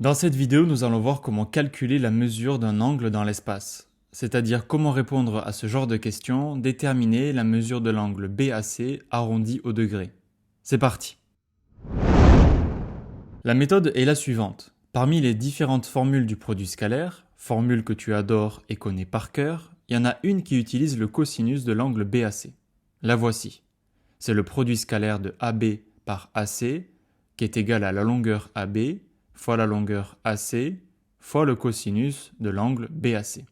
Dans cette vidéo, nous allons voir comment calculer la mesure d'un angle dans l'espace, c'est-à-dire comment répondre à ce genre de questions, déterminer la mesure de l'angle BAC arrondi au degré. C'est parti! La méthode est la suivante. Parmi les différentes formules du produit scalaire, formule que tu adores et connais par cœur, il y en a une qui utilise le cosinus de l'angle BAC. La voici. C'est le produit scalaire de AB par AC qui est égal à la longueur AB fois la longueur AC fois le cosinus de l'angle BAC.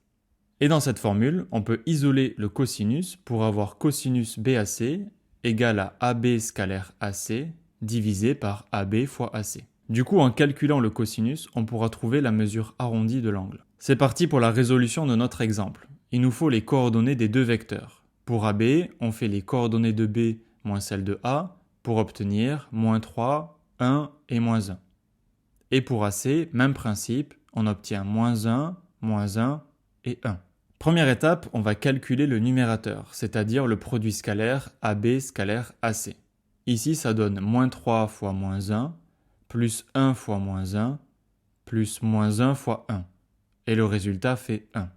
Et dans cette formule, on peut isoler le cosinus pour avoir cosinus BAC égal à AB scalaire AC divisé par AB fois AC. Du coup, en calculant le cosinus, on pourra trouver la mesure arrondie de l'angle. C'est parti pour la résolution de notre exemple. Il nous faut les coordonnées des deux vecteurs. Pour AB, on fait les coordonnées de B moins celles de A pour obtenir moins 3, 1 et moins 1. Et pour AC, même principe, on obtient moins 1 et 1. Première étape, on va calculer le numérateur, c'est-à-dire le produit scalaire AB scalaire AC. Ici, ça donne moins 3 fois moins 1, plus 1 fois moins 1, plus moins 1 fois 1. Et le résultat fait 1.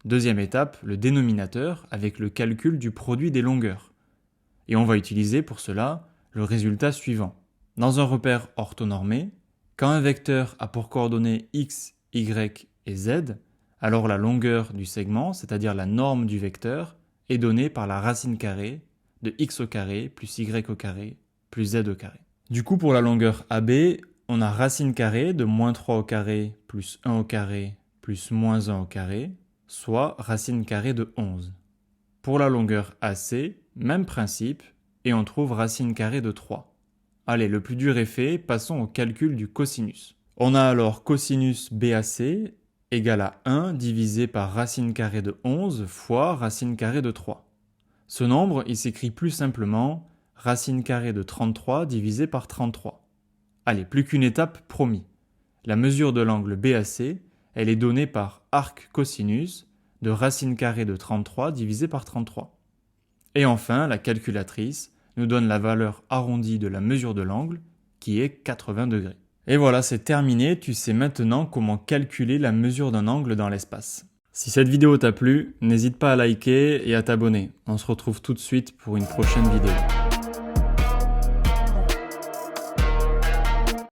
Deuxième étape, le dénominateur avec le calcul du produit des longueurs. Et on va utiliser pour cela le résultat suivant. Dans un repère orthonormé, quand un vecteur a pour coordonnées x, y et z, alors la longueur du segment, c'est-à-dire la norme du vecteur, est donnée par la racine carrée de x au carré plus y au carré plus z au carré. Du coup, pour la longueur AB, on a racine carrée de moins 3 au carré plus 1 au carré plus moins 1 au carré, soit racine carrée de 11. Pour la longueur AC, même principe, et on trouve racine carrée de 3. Allez, le plus dur est fait, passons au calcul du cosinus. On a alors cosinus BAC égale à 1 divisé par racine carrée de 11 fois racine carrée de 3. Ce nombre, il s'écrit plus simplement racine carrée de 33 divisé par 33. Allez, plus qu'une étape, promis. La mesure de l'angle BAC, elle est donnée par arc cosinus de racine carrée de 33 divisé par 33. Et enfin, la calculatrice nous donne la valeur arrondie de la mesure de l'angle, qui est 80 degrés. Et voilà, c'est terminé, tu sais maintenant comment calculer la mesure d'un angle dans l'espace. Si cette vidéo t'a plu, n'hésite pas à liker et à t'abonner. On se retrouve tout de suite pour une prochaine vidéo.